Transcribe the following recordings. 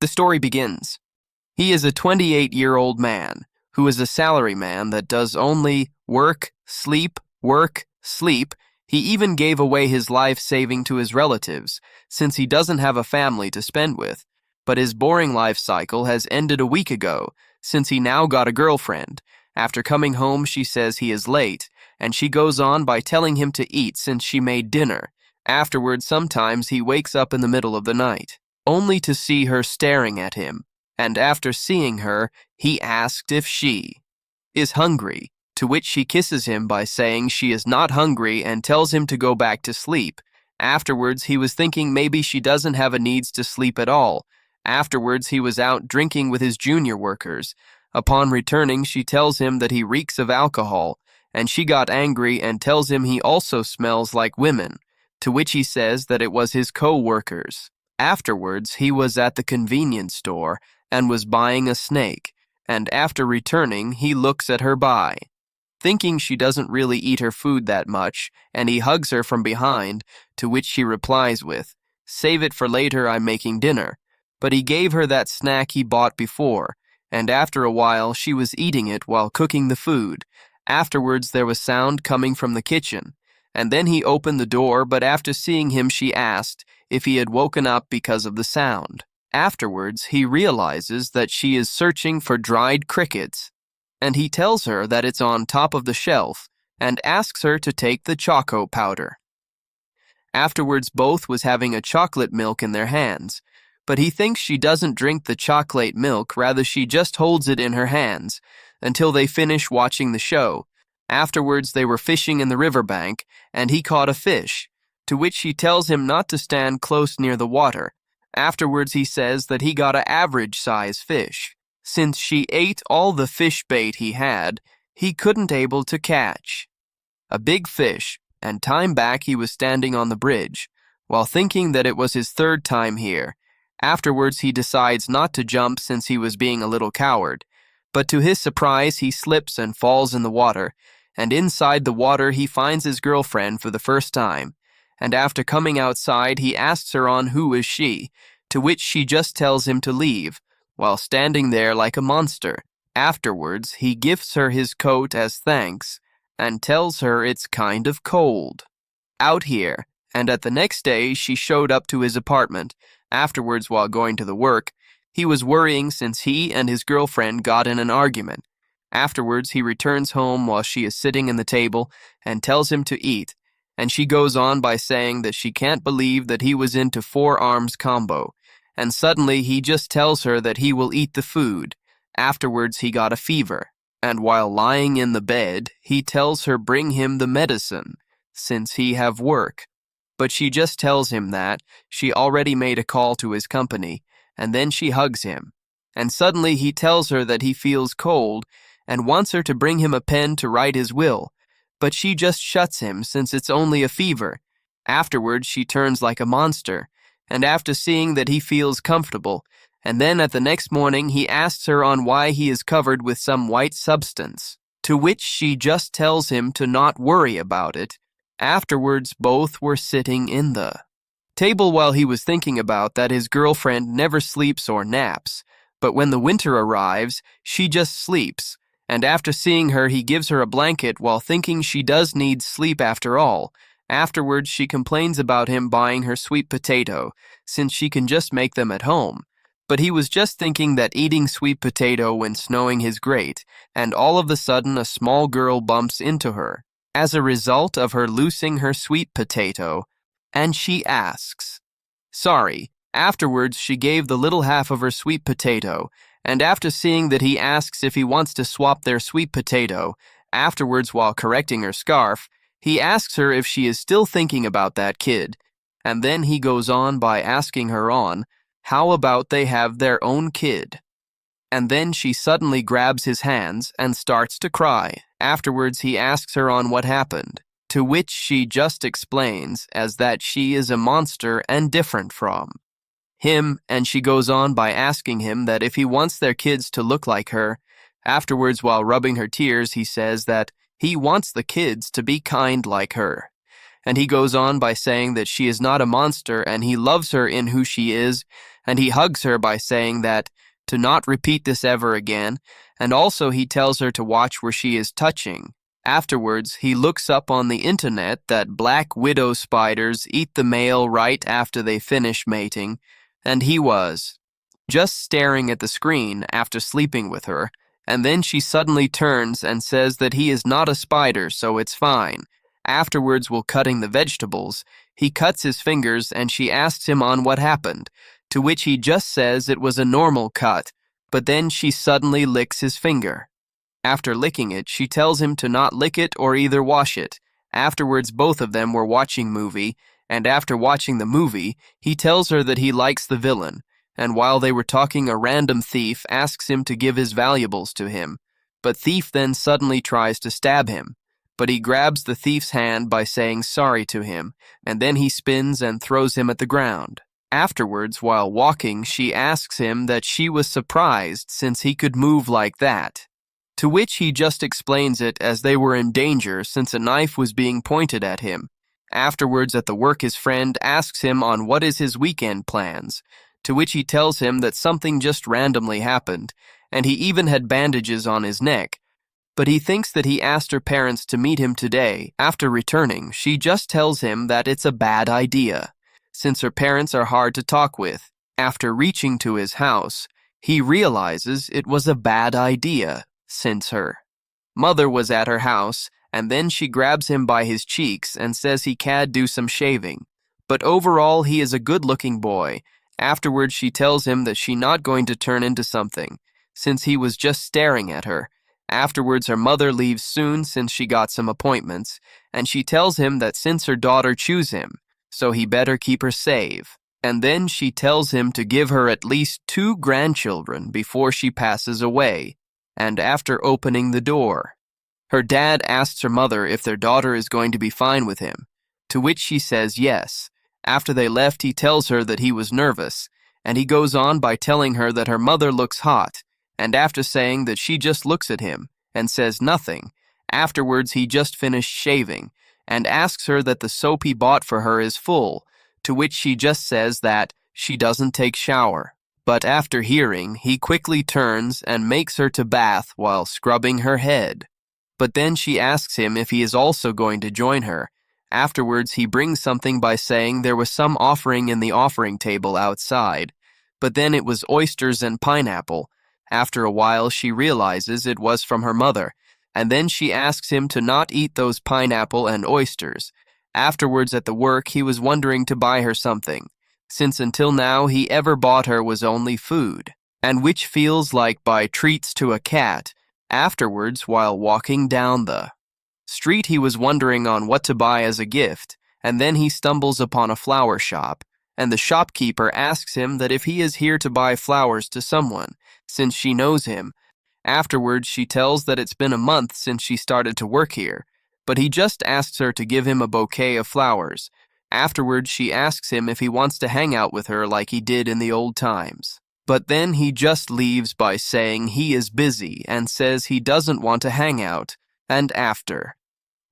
The story begins. He is a 28-year-old man who is a salaryman that does only work, sleep, work, sleep. He even gave away his life saving to his relatives, since he doesn't have a family to spend with. But his boring life cycle has ended a week ago, since he now got a girlfriend. After coming home, she says he is late, and she goes on by telling him to eat since she made dinner. Afterwards, sometimes he wakes up in the middle of the night, only to see her staring at him, and after seeing her, he asked if she is hungry, to which she kisses him by saying she is not hungry and tells him to go back to sleep. Afterwards, he was thinking maybe she doesn't have a needs to sleep at all. Afterwards, he was out drinking with his junior workers. Upon returning, she tells him that he reeks of alcohol, and she got angry and tells him he also smells like women, to which he says that it was his co-workers. Afterwards, he was at the convenience store and was buying a snake, and after returning, he looks at her buy, thinking she doesn't really eat her food that much, and he hugs her from behind, to which she replies with, "Save it for later, I'm making dinner." But he gave her that snack he bought before, and after a while she was eating it while cooking the food. Afterwards there was sound coming from the kitchen, and then he opened the door, but after seeing him she asked if he had woken up because of the sound. Afterwards he realizes that she is searching for dried crickets, and he tells her that it's on top of the shelf, and asks her to take the choco powder. Afterwards both was having a chocolate milk in their hands, but he thinks she doesn't drink the chocolate milk, rather she just holds it in her hands, until they finish watching the show. Afterwards they were fishing in the riverbank, and he caught a fish, to which she tells him not to stand close near the water. Afterwards he says that he got an average-size fish. Since she ate all the fish bait he had, he couldn't able to catch a big fish, and time back he was standing on the bridge, while thinking that it was his third time here. Afterwards he decides not to jump since he was being a little coward, but to his surprise he slips and falls in the water, and inside the water he finds his girlfriend for the first time, and after coming outside he asks her on who is she, to which she just tells him to leave, while standing there like a monster. Afterwards he gifts her his coat as thanks, and tells her it's kind of cold out here, and at the next day she showed up to his apartment. Afterwards, while going to the work, he was worrying since he and his girlfriend got in an argument. Afterwards, he returns home while she is sitting in the table and tells him to eat, and she goes on by saying that she can't believe that he was into forearms combo, and suddenly he just tells her that he will eat the food. Afterwards, he got a fever, and while lying in the bed, he tells her bring him the medicine, since he have work. But she just tells him that she already made a call to his company, and then she hugs him. And suddenly he tells her that he feels cold and wants her to bring him a pen to write his will, but she just shuts him since it's only a fever. Afterwards she turns like a monster, and after seeing that he feels comfortable, and then at the next morning he asks her on why he is covered with some white substance, to which she just tells him to not worry about it. Afterwards, both were sitting in the table while he was thinking about that his girlfriend never sleeps or naps, but when the winter arrives, she just sleeps, and after seeing her, he gives her a blanket while thinking she does need sleep after all. Afterwards, she complains about him buying her sweet potato, since she can just make them at home. But he was just thinking that eating sweet potato when snowing is great, and all of a sudden a small girl bumps into her as a result of her losing her sweet potato, and she asks sorry. Afterwards, she gave the little half of her sweet potato, and after seeing that he asks if he wants to swap their sweet potato, afterwards while correcting her scarf, he asks her if she is still thinking about that kid, and then he goes on by asking her on how about they have their own kid. And then she suddenly grabs his hands and starts to cry. Afterwards, he asks her on what happened, to which she just explains as that she is a monster and different from him, and she goes on by asking him that if he wants their kids to look like her. Afterwards, while rubbing her tears, he says that he wants the kids to be kind like her. And he goes on by saying that she is not a monster and he loves her in who she is, and he hugs her by saying that to not repeat this ever again, and also he tells her to watch where she is touching. Afterwards, he looks up on the internet that black widow spiders eat the male right after they finish mating, and he was just staring at the screen after sleeping with her, and then she suddenly turns and says that he is not a spider, so it's fine. Afterwards, while cutting the vegetables, he cuts his fingers and she asks him on what happened, to which he just says it was a normal cut, but then she suddenly licks his finger. After licking it, she tells him to not lick it or either wash it. Afterwards, both of them were watching movie, and after watching the movie, he tells her that he likes the villain, and while they were talking, a random thief asks him to give his valuables to him, but thief then suddenly tries to stab him, but he grabs the thief's hand by saying sorry to him, and then he spins and throws him at the ground. Afterwards, while walking, she asks him that she was surprised since he could move like that, to which he just explains it as they were in danger since a knife was being pointed at him. Afterwards, at the work, his friend asks him on what is his weekend plans, to which he tells him that something just randomly happened, and he even had bandages on his neck. But he thinks that he asked her parents to meet him today. After returning, she just tells him that it's a bad idea, since her parents are hard to talk with. After reaching to his house, he realizes it was a bad idea, since her mother was at her house, and then she grabs him by his cheeks and says he can do some shaving. But overall, he is a good-looking boy. Afterwards, she tells him that she's not going to turn into something, since he was just staring at her. Afterwards, her mother leaves soon since she got some appointments, and she tells him that since her daughter chose him, so he better keep her safe. And then she tells him to give her at least 2 grandchildren before she passes away. And after opening the door, her dad asks her mother if their daughter is going to be fine with him, to which she says yes. After they left, he tells her that he was nervous, and he goes on by telling her that her mother looks hot, and after saying that she just looks at him and says nothing. Afterwards, he just finished shaving, and asks her that the soap he bought for her is full, to which she just says that she doesn't take shower. But after hearing, he quickly turns and makes her to bath while scrubbing her head. But then she asks him if he is also going to join her. Afterwards, he brings something by saying there was some offering in the offering table outside, but then it was oysters and pineapple. After a while, she realizes it was from her mother, and then she asks him to not eat those pineapple and oysters. Afterwards, at the work, he was wondering to buy her something, since until now he ever bought her was only food, and which feels like buy treats to a cat. Afterwards, while walking down the street, he was wondering on what to buy as a gift, and then he stumbles upon a flower shop, and the shopkeeper asks him that if he is here to buy flowers to someone, since she knows him. Afterwards, she tells that it's been a month since she started to work here, but he just asks her to give him a bouquet of flowers. Afterwards, she asks him if he wants to hang out with her like he did in the old times. But then he just leaves by saying he is busy and says he doesn't want to hang out, and after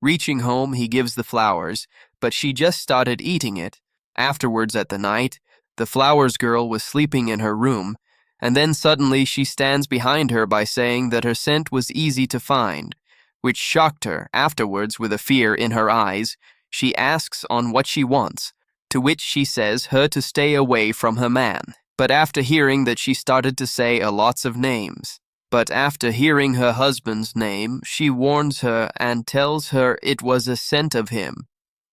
reaching home, he gives the flowers, but she just started eating it. Afterwards, at the night, the flowers girl was sleeping in her room, and then suddenly she stands behind her by saying that her scent was easy to find, which shocked her. Afterwards, with a fear in her eyes, she asks on what she wants, to which she says her to stay away from her man. But after hearing that, she started to say a lots of names. But after hearing her husband's name, she warns her and tells her it was a scent of him.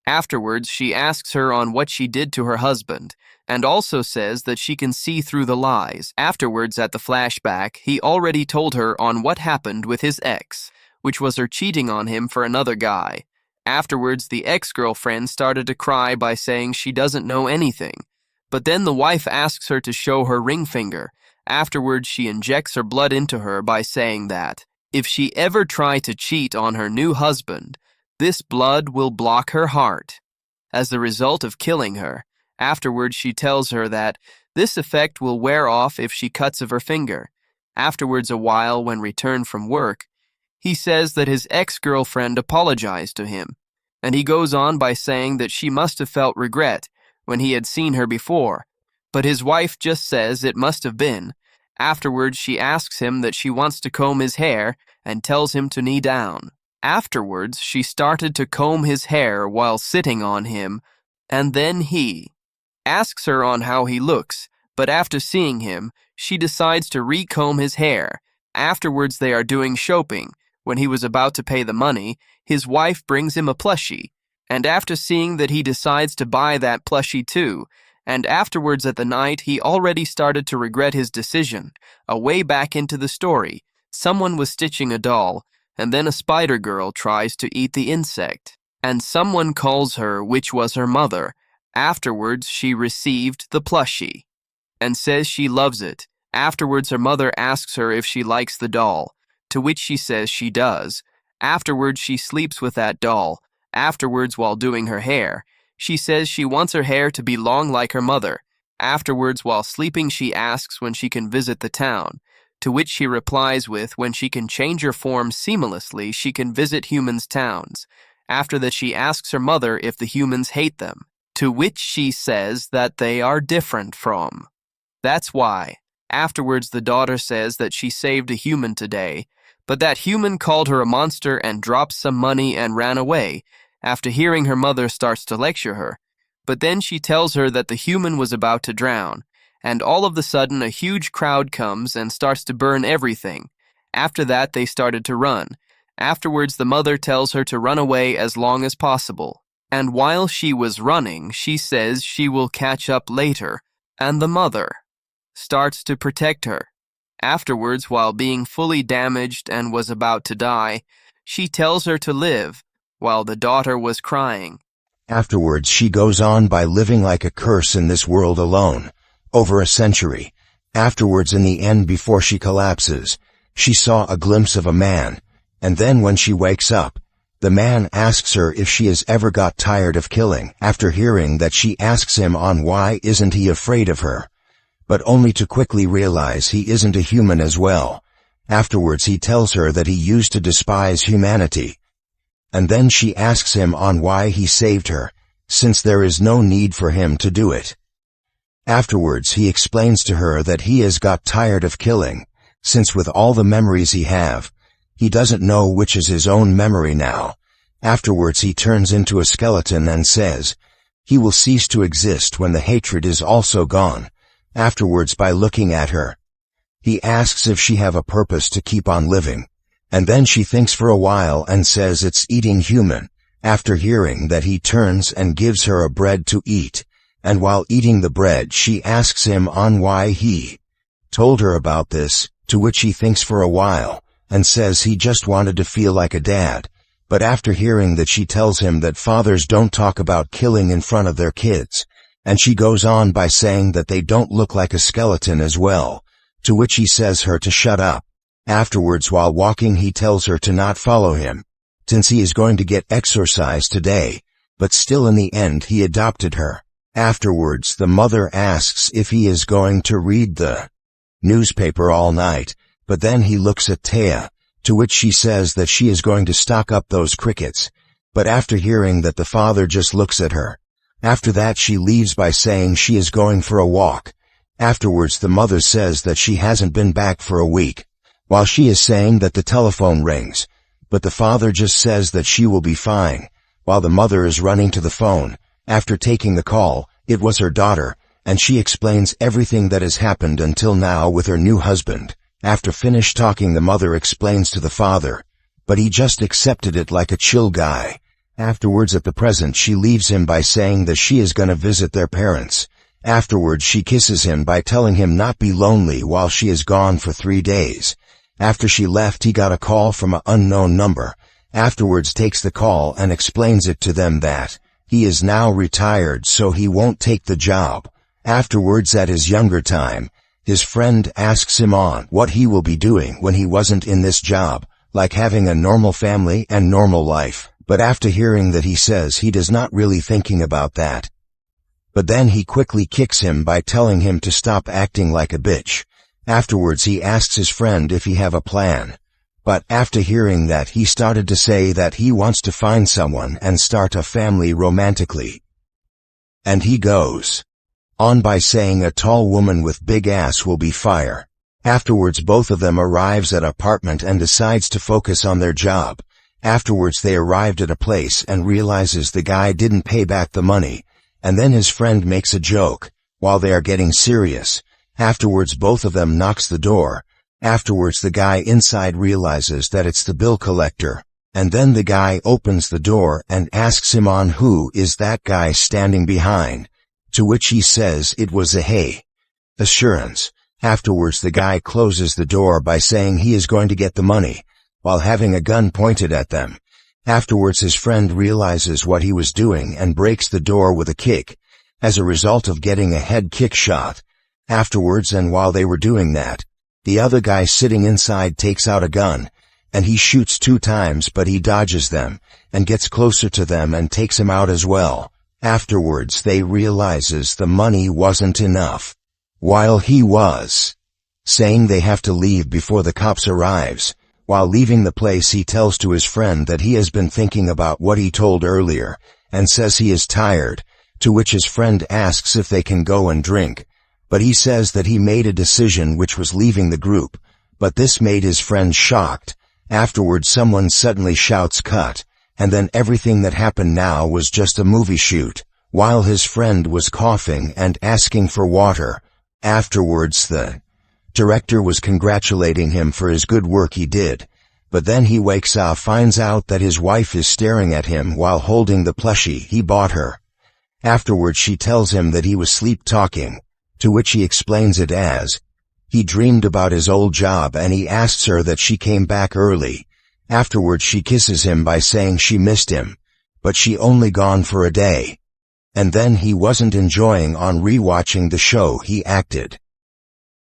Afterwards, she asks her on what she did to her husband, and also says that she can see through the lies. Afterwards, at the flashback, he already told her on what happened with his ex, which was her cheating on him for another guy. Afterwards, the ex-girlfriend started to cry by saying she doesn't know anything. But then the wife asks her to show her ring finger. Afterwards, she injects her blood into her by saying that if she ever try to cheat on her new husband, this blood will block her heart, as the result of killing her. Afterwards, she tells her that this effect will wear off if she cuts of her finger. Afterwards, a while when returned from work, he says that his ex-girlfriend apologized to him, and he goes on by saying that she must have felt regret when he had seen her before, but his wife just says it must have been. Afterwards, she asks him that she wants to comb his hair and tells him to knee down. Afterwards, she started to comb his hair while sitting on him, and then he asks her on how he looks, but after seeing him, she decides to recomb his hair. Afterwards, they are doing shopping. When he was about to pay the money, his wife brings him a plushie, and after seeing that, he decides to buy that plushie too, and afterwards at the night, he already started to regret his decision. Way back into the story, someone was stitching a doll, and then a spider girl tries to eat the insect, and someone calls her, which was her mother. Afterwards, she received the plushie and says she loves it. Afterwards, her mother asks her if she likes the doll, to which she says she does. Afterwards, she sleeps with that doll. Afterwards, while doing her hair, she says she wants her hair to be long like her mother. Afterwards, while sleeping, she asks when she can visit the town, to which she replies with, when she can change her form seamlessly, she can visit humans' towns. After that, she asks her mother if the humans hate them, to which she says that they are different from. That's why. Afterwards, the daughter says that she saved a human today, but that human called her a monster and dropped some money and ran away. After hearing, her mother starts to lecture her, but then she tells her that the human was about to drown, and all of a sudden a huge crowd comes and starts to burn everything. After that, they started to run. Afterwards, the mother tells her to run away as long as possible, and while she was running, she says she will catch up later, and the mother starts to protect her. Afterwards, while being fully damaged and was about to die, she tells her to live, while the daughter was crying. Afterwards, she goes on by living like a curse in this world alone, over a century. Afterwards, in the end, before she collapses, she saw a glimpse of a man, and then when she wakes up, the man asks her if she has ever got tired of killing. After hearing that, she asks him on why isn't he afraid of her, but only to quickly realize he isn't a human as well. Afterwards, he tells her that he used to despise humanity, and then she asks him on why he saved her, since there is no need for him to do it. Afterwards, he explains to her that he has got tired of killing, since with all the memories he have, he doesn't know which is his own memory now. Afterwards, he turns into a skeleton and says he will cease to exist when the hatred is also gone. Afterwards, by looking at her, he asks if she have a purpose to keep on living, and then she thinks for a while and says it's eating human. After hearing that, he turns and gives her a bread to eat, and while eating the bread, she asks him on why he told her about this, to which he thinks for a while and says he just wanted to feel like a dad. But after hearing that, she tells him that fathers don't talk about killing in front of their kids, and she goes on by saying that they don't look like a skeleton as well, to which he says her to shut up. Afterwards, while walking, he tells her to not follow him, since he is going to get exorcised today, but still in the end he adopted her. Afterwards, the mother asks if he is going to read the newspaper all night, but then he looks at Taya, to which she says that she is going to stock up those crickets, but after hearing that, the father just looks at her. After that, she leaves by saying she is going for a walk. Afterwards, the mother says that she hasn't been back for a week, while she is saying that the telephone rings, but the father just says that she will be fine, while the mother is running to the phone. After taking the call, it was her daughter, and she explains everything that has happened until now with her new husband. After finished talking, the mother explains to the father, but he just accepted it like a chill guy. Afterwards, at the present, she leaves him by saying that she is gonna visit their parents. Afterwards, she kisses him by telling him not be lonely while she is gone for 3 days. After she left, he got a call from an unknown number. Afterwards, takes the call and explains it to them that he is now retired, so he won't take the job. Afterwards, at his younger time, his friend asks him on what he will be doing when he wasn't in this job, like having a normal family and normal life. But after hearing that, he says he does not really thinking about that. But then he quickly kicks him by telling him to stop acting like a bitch. Afterwards, he asks his friend if he have a plan. But after hearing that, he started to say that he wants to find someone and start a family romantically. And he goes on by saying a tall woman with big ass will be fire. Afterwards both of them arrives at apartment and decides to focus on their job. Afterwards they arrived at a place and realizes the guy didn't pay back the money, and then his friend makes a joke, while they are getting serious. Afterwards both of them knocks the door. Afterwards the guy inside realizes that it's the bill collector, and then the guy opens the door and asks him on who is that guy standing behind, to which he says it was a hey. Assurance. Afterwards the guy closes the door by saying he is going to get the money, while having a gun pointed at them. Afterwards his friend realizes what he was doing and breaks the door with a kick, as a result of getting a head kick shot. Afterwards, and while they were doing that, the other guy sitting inside takes out a gun, and he shoots 2 times but he dodges them, and gets closer to them and takes him out as well. Afterwards they realizes the money wasn't enough. While he was saying they have to leave before the cops arrives, while leaving the place he tells to his friend that he has been thinking about what he told earlier, and says he is tired, to which his friend asks if they can go and drink, but he says that he made a decision which was leaving the group, but this made his friend shocked. Afterwards someone suddenly shouts cut, and then everything that happened now was just a movie shoot, while his friend was coughing and asking for water. Afterwards the director was congratulating him for his good work he did, but then he wakes up, finds out that his wife is staring at him while holding the plushie he bought her. Afterwards she tells him that he was sleep-talking, to which he explains it as he dreamed about his old job, and he asks her that she came back early. Afterwards she kisses him by saying she missed him, but she only gone for a day. And then he wasn't enjoying on rewatching the show he acted,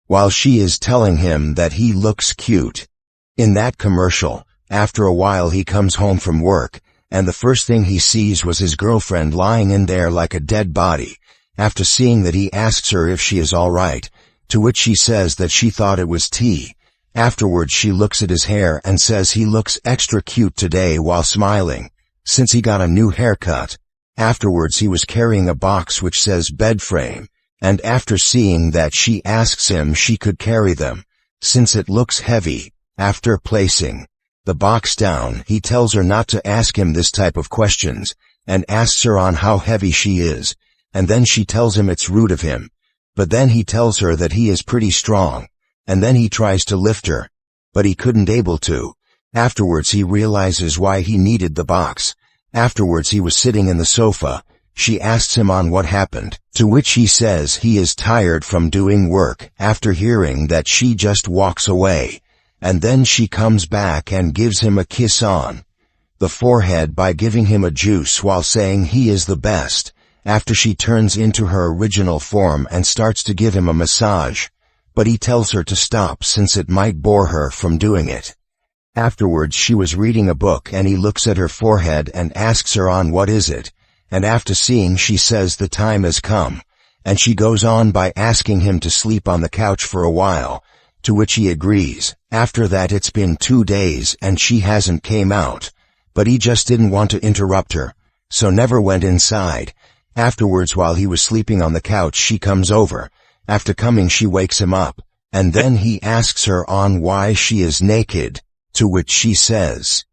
while she is telling him that he looks cute. In that commercial, after a while he comes home from work, and the first thing he sees was his girlfriend lying in there like a dead body. After seeing that he asks her if she is alright, to which she says that she thought it was tea. Afterwards she looks at his hair and says he looks extra cute today while smiling, since he got a new haircut. Afterwards he was carrying a box which says bed frame, and after seeing that she asks him she could carry them, since it looks heavy. After placing the box down he tells her not to ask him this type of questions, and asks her on how heavy she is, and then she tells him it's rude of him, but then he tells her that he is pretty strong, and then he tries to lift her, but he couldn't able to. Afterwards he realizes why he needed the box. Afterwards he was sitting in the sofa. She asks him on what happened, to which he says he is tired from doing work. After hearing that she just walks away, and then she comes back and gives him a kiss on the forehead by giving him a juice while saying he is the best. After she turns into her original form and starts to give him a massage, but he tells her to stop since it might bore her from doing it. Afterwards she was reading a book and he looks at her forehead and asks her on what is it, and after seeing she says the time has come, and she goes on by asking him to sleep on the couch for a while, to which he agrees. After that it's been 2 days and she hasn't came out, but he just didn't want to interrupt her, so never went inside. Afterwards while he was sleeping on the couch she comes over. After coming she wakes him up, and then he asks her on why she is naked, to which she says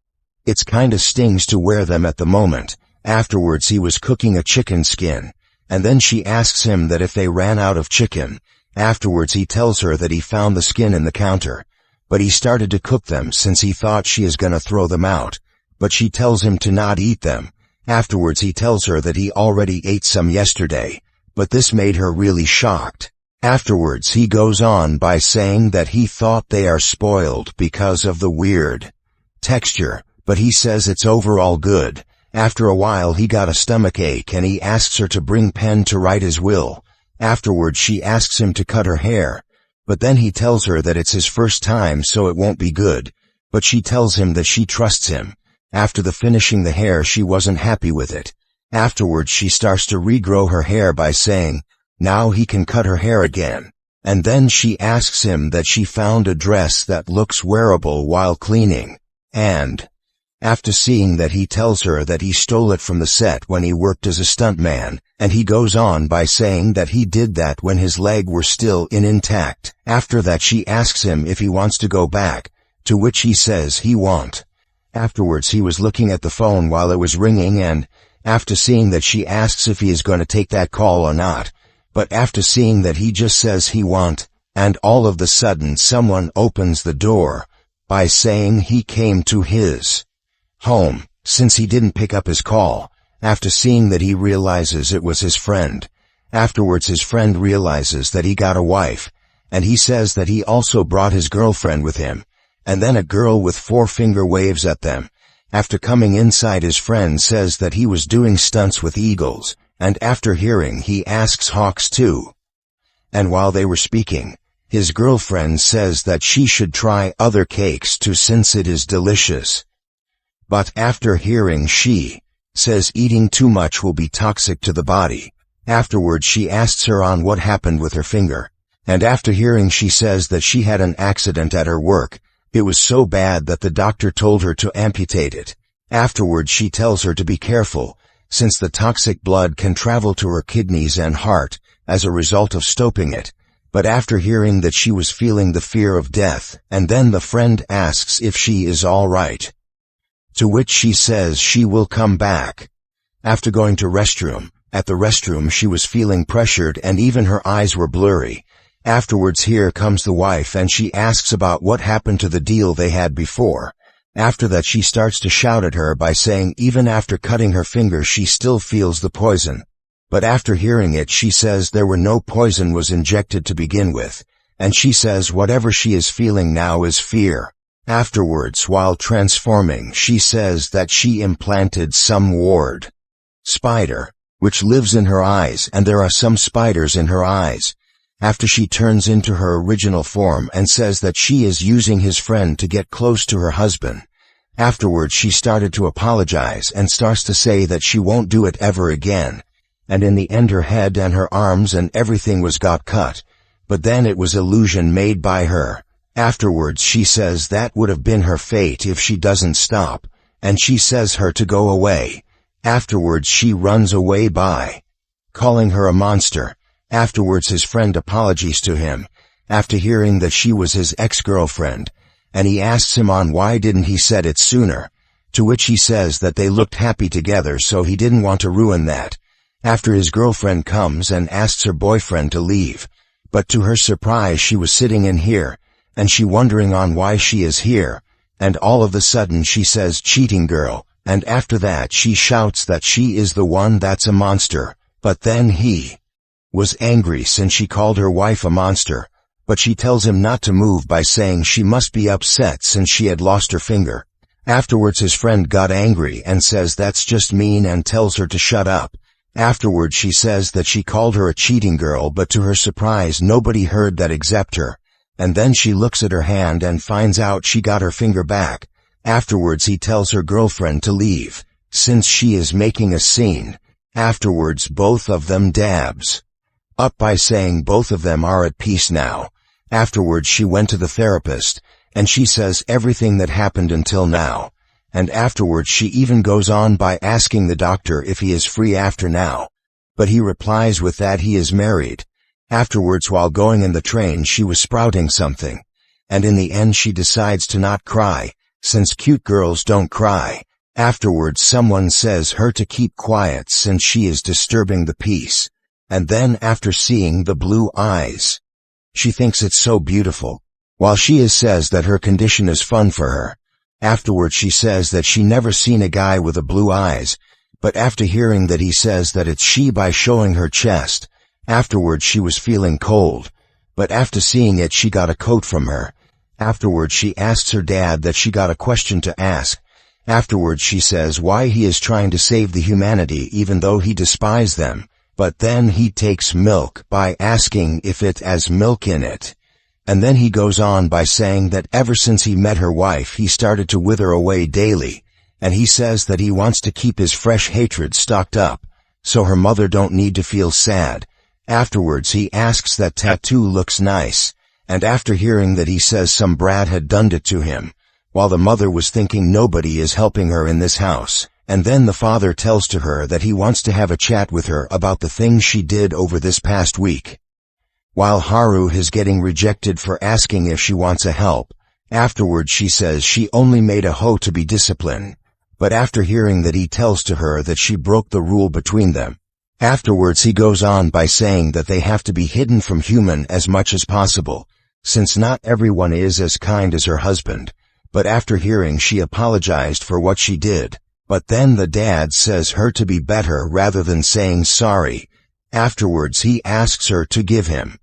it's kinda stings to wear them at the moment. Afterwards he was cooking a chicken skin, and then she asks him that if they ran out of chicken. Afterwards he tells her that he found the skin in the counter, but he started to cook them since he thought she is gonna throw them out, but she tells him to not eat them. Afterwards he tells her that he already ate some yesterday, but this made her really shocked. Afterwards he goes on by saying that he thought they are spoiled because of the weird texture, but he says it's overall good. After a while he got a stomachache and he asks her to bring pen to write his will. Afterwards she asks him to cut her hair, but then he tells her that it's his first time so it won't be good, but she tells him that she trusts him. After the finishing the hair she wasn't happy with it. Afterwards she starts to regrow her hair by saying now he can cut her hair again, and then she asks him that she found a dress that looks wearable while cleaning, and After seeing that, he tells her that he stole it from the set when he worked as a stuntman, and he goes on by saying that he did that when his leg were still intact. After that, she asks him if he wants to go back, to which he says he won't. Afterwards, he was looking at the phone while it was ringing, and after seeing that, she asks if he is going to take that call or not, but after seeing that, he just says he won't, and all of the sudden someone opens the door by saying he came to his home, since he didn't pick up his call. After seeing that, he realizes it was his friend. Afterwards, his friend realizes that he got a wife, and he says that he also brought his girlfriend with him, and then a girl with 4 finger waves at them. After coming inside, his friend says that he was doing stunts with eagles, and after hearing, he asks hawks too. And while they were speaking, his girlfriend says that she should try other cakes too since it is delicious. But after hearing, she says eating too much will be toxic to the body. Afterwards, she asks her on what happened with her finger, and after hearing, she says that she had an accident at her work. It was so bad that the doctor told her to amputate it. Afterwards, she tells her to be careful, since the toxic blood can travel to her kidneys and heart as a result of stopping it. But after hearing that, she was feeling the fear of death, and then the friend asks if she is all right, to which she says she will come back. After going to restroom, at the restroom she was feeling pressured and even her eyes were blurry. Afterwards, here comes the wife and she asks about what happened to the deal they had before. After that, she starts to shout at her by saying even after cutting her finger she still feels the poison. But after hearing it, she says there were no poison was injected to begin with, and she says whatever she is feeling now is fear. Afterwards, while transforming, she says that she implanted some ward spider, which lives in her eyes, and there are some spiders in her eyes. After she turns into her original form and says that she is using his friend to get close to her husband. Afterwards, she started to apologize and starts to say that she won't do it ever again. And in the end, her head and her arms and everything got cut. But then it was illusion made by her. Afterwards, she says that would have been her fate if she doesn't stop, and she says her to go away. Afterwards, she runs away by calling her a monster. Afterwards, his friend apologies to him, after hearing that she was his ex-girlfriend, and he asks him on why didn't he said it sooner, to which he says that they looked happy together so he didn't want to ruin that. After his girlfriend comes and asks her boyfriend to leave, but to her surprise she was sitting in here, and she wondering on why she is here, and all of a sudden she says cheating girl, and after that she shouts that she is the one that's a monster, but then he was angry since she called her wife a monster, but she tells him not to move by saying she must be upset since she had lost her finger. Afterwards, his friend got angry and says that's just mean and tells her to shut up. Afterwards, she says that she called her a cheating girl, but to her surprise nobody heard that except her. And then she looks at her hand and finds out she got her finger back. Afterwards, he tells her girlfriend to leave, since she is making a scene. Afterwards, both of them dabs up by saying both of them are at peace now. Afterwards, she went to the therapist, and she says everything that happened until now. And afterwards, she even goes on by asking the doctor if he is free after now. But he replies with that he is married. Afterwards, while going in the train, she was sprouting something, and in the end she decides to not cry, since cute girls don't cry. Afterwards, someone says her to keep quiet since she is disturbing the peace. And then after seeing the blue eyes, she thinks it's so beautiful, while she says that her condition is fun for her. Afterwards, she says that she never seen a guy with a blue eyes, but after hearing that, he says that it's she by showing her chest. Afterwards, she was feeling cold, but after seeing it, she got a coat from her. Afterwards, she asks her dad that she got a question to ask. Afterwards, she says why he is trying to save the humanity even though he despises them, but then he takes milk by asking if it has milk in it. And then he goes on by saying that ever since he met her wife, he started to wither away daily, and he says that he wants to keep his fresh hatred stocked up, so her mother don't need to feel sad. Afterwards, he asks that tattoo looks nice, and after hearing that, he says some brat had done it to him, while the mother was thinking nobody is helping her in this house. And then the father tells to her that he wants to have a chat with her about the things she did over this past week. While Haru is getting rejected for asking if she wants a help, afterwards she says she only made a hoe to be disciplined. But after hearing that, he tells to her that she broke the rule between them. Afterwards he goes on by saying that they have to be hidden from human as much as possible, since not everyone is as kind as her husband. But after hearing, she apologized for what she did. But then the dad says her to be better rather than saying sorry. Afterwards he asks her to give him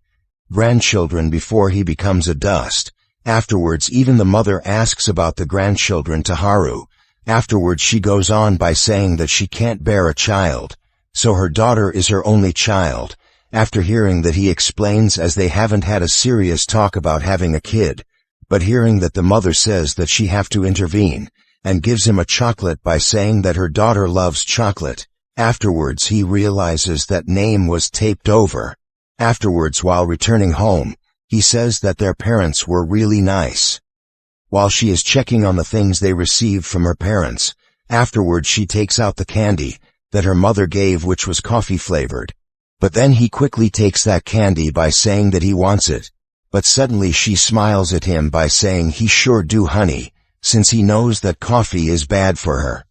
grandchildren before he becomes a dust. Afterwards even the mother asks about the grandchildren to Haru. Afterwards she goes on by saying that she can't bear a child, so her daughter is her only child. After hearing that, he explains as they haven't had a serious talk about having a kid, but hearing that the mother says that she have to intervene, and gives him a chocolate by saying that her daughter loves chocolate. Afterwards he realizes that name was taped over. Afterwards, while returning home, he says that their parents were really nice. While she is checking on the things they received from her parents, afterwards she takes out the candy that her mother gave, which was coffee flavored. But then he quickly takes that candy by saying that he wants it. But suddenly she smiles at him by saying he sure do, honey, since he knows that coffee is bad for her.